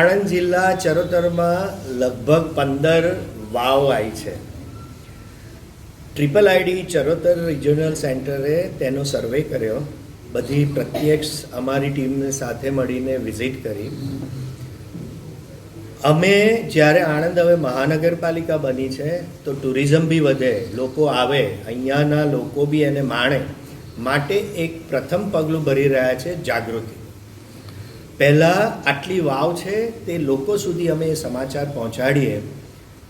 આણંદ જિલ્લા ચરોતરમાં લગભગ 15 વાવ આવી છે. ટ્રિપલ આઈડી ચરોતર રિજનલ સેન્ટરે તેનો સર્વે કર્યો. બધી પ્રત્યક્ષ અમારી ટીમને સાથે મળીને વિઝિટ કરી. અમે જ્યારે આણંદ હવે મહાનગરપાલિકા બની છે તો ટુરિઝમ બી વધે, લોકો આવે, અહીંયાના લોકો બી એને માણે માટે એક પ્રથમ પગલું ભરી રહ્યા છે જાગૃતિ. પહેલાં આટલી વાવ છે તે લોકો સુધી અમે એ સમાચાર પહોંચાડીએ,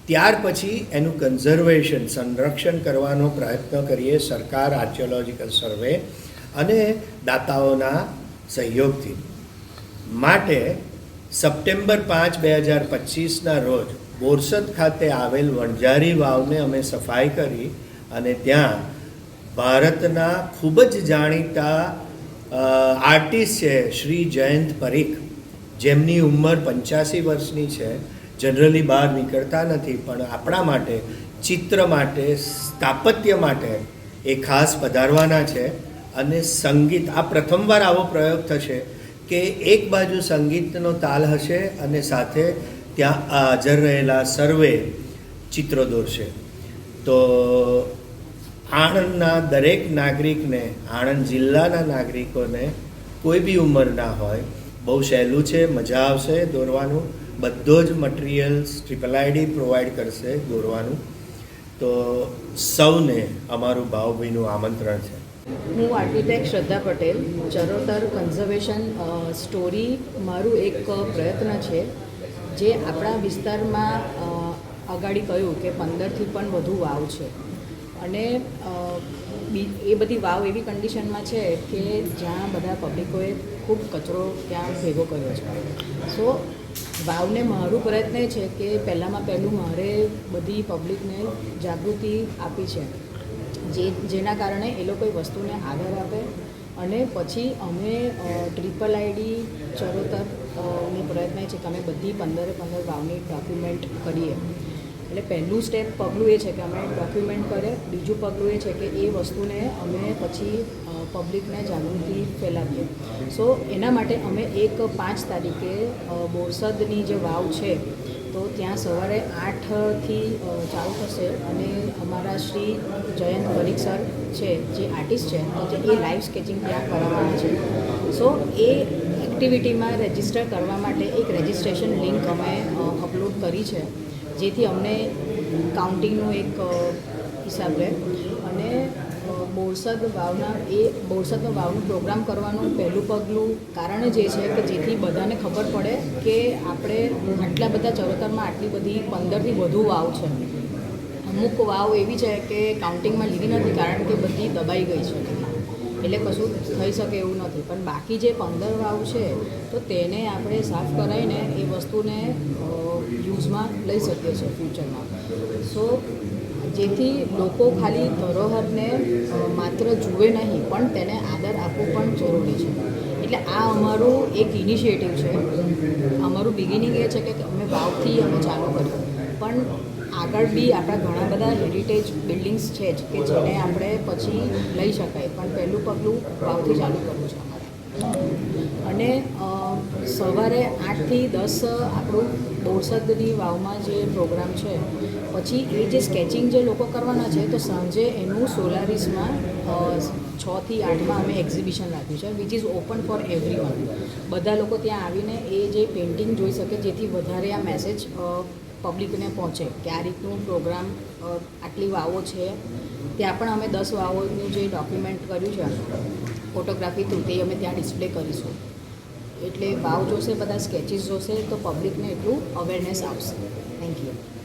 ત્યાર પછી એનું કન્ઝર્વેશન સંરક્ષણ કરવાનો પ્રયત્ન કરીએ સરકાર, આર્કિયોલોજીકલ સર્વે અને દાતાઓના સહયોગથી. માટે સપ્ટેમ્બર 5, 2025ના રોજ બોરસદ ખાતે આવેલ વણઝારી વાવને અમે સફાઈ કરી અને ત્યાં ભારતના ખૂબ જ જાણીતા આર્ટિસ્ટ છે શ્રી જયંત પરીખ, જેમની ઉંમર 85 વર્ષની છે. જનરલી બહાર નીકળતા નથી, પણ આપણા માટે, ચિત્ર માટે, સ્થાપત્ય માટે એ ખાસ પધારવાના છે. અને સંગીત, આ પ્રથમવાર આવો પ્રયોગ થશે કે એક બાજુ સંગીતનો તાલ હશે અને સાથે ત્યાં હાજર રહેલા સર્વે ચિત્રો દોરશે. તો આણંદના દરેક નાગરિકને, આણંદ જિલ્લાના નાગરિકોને, કોઈ બી ઉંમરના હોય, બહુ સહેલું છે, મજા આવશે દોરવાનું. બધો જ મટીરિયલ્સ ટ્રિપલ આઈડી પ્રોવાઈડ કરશે દોરવાનું. તો સૌને અમારું ભાવભીનું આમંત્રણ છે. હું આર્કિટેક્ટ શ્રદ્ધા પટેલ. ચરોતર કન્ઝર્વેશન સ્ટોરી મારું એક પ્રયત્ન છે, જે આપણા વિસ્તારમાં અગાડી કહ્યું કે 15થી પણ વધુ વાવ છે અને એ બધી વાવ એવી કન્ડિશનમાં છે કે જ્યાં બધા પબ્લિકોએ ખૂબ કચરો ત્યાં ભેગો કર્યો છે. સો વાવને મારું પ્રયત્ન એ છે કે પહેલાં મારે બધી પબ્લિકને જાગૃતિ આપી છે, જેના કારણે એ લોકો એ વસ્તુને આદર આપે. અને પછી અમે ટ્રિપલ આઈડી ચરોતર ને પ્રયત્ન છે કે અમે બધી 15 વાવની ડોક્યુમેન્ટ કરીએ. એટલે પહેલું પગલું એ છે કે અમે ડોક્યુમેન્ટ કરીએ. બીજું પગલું એ છે કે એ વસ્તુને અમે પછી પબ્લિકને જાગૃતિ ફેલાવીએ. સો એના માટે અમે 5 તારીખે બોરસદની જે વાવ છે તો ત્યાં સવારે 8થી ચાલુ થશે અને અમારા શ્રી જયંત પરીખ સર છે, જે આર્ટિસ્ટ છે, તો એ લાઈવ સ્કેચિંગ ત્યાં કરવાના છે. સો એ એક્ટિવિટીમાં રજિસ્ટર કરવા માટે એક રજિસ્ટ્રેશન લિંક અમે અપલોડ કરી છે, જેથી અમને કાઉન્ટિંગનો એક હિસાબ રહે. અને બોરસદ વાવનું પ્રોગ્રામ કરવાનું પહેલું પગલું કારણ જ એ છે કે જેથી બધાને ખબર પડે કે આપણે આટલા બધા ચરોતરમાં આટલી બધી 15થી વધુ વાવ છે. અમુક વાવ એવી છે કે કાઉન્ટિંગમાં લીધી નથી કારણ કે બધી દબાઈ ગઈ છે, એટલે કશું થઈ શકે એવું નથી. પણ બાકી જે 15 વાવ છે તો તેને આપણે સાફ કરાવીને એ વસ્તુને યુઝમાં લઈ શકીએ છીએ ફ્યુચરમાં. સો જેથી લોકો ખાલી ધરોહરને માત્ર જુએ નહીં, પણ તેને આદર આપવું પણ જરૂરી છે. એટલે આ અમારું એક ઇનિશિયેટિવ છે. અમારું બિગિનિંગ એ છે કે અમે વાવથી અમે ચાલુ કર્યું, પણ આગળ બી આપણા ઘણા બધા હેરિટેજ બિલ્ડિંગ્સ છે જ કે જેને આપણે પછી લઈ શકાય, પણ પહેલું પગલું વાવથી ચાલુ કરવું છે અમારે. અને સવારે 8થી 10 આપણું બોરસદની વાવમાં જે પ્રોગ્રામ છે, પછી એ જે સ્કેચિંગ જે લોકો કરવાના છે તો સાંજે એનું સોલારિસમાં 6થી 8માં અમે એક્ઝિબિશન રાખ્યું છે, which is open four everyone. બધા લોકો ત્યાં આવીને એ જે પેઇન્ટિંગ જોઈ શકે, જેથી વધારે આ મેસેજ પબ્લિકને પહોંચે કે આ રીતનું પ્રોગ્રામ, આટલી વાવો છે. ત્યાં પણ અમે 10 વાવોનું જે ડોક્યુમેન્ટ કર્યું છે ફોટોગ્રાફી થ્રુ, તે અમે ત્યાં ડિસ્પ્લે કરીશું. એટલે વાવ જોશે, બધા સ્કેચીસ જોશે તો પબ્લિકને એટલું અવેરનેસ આવશે. Thank you.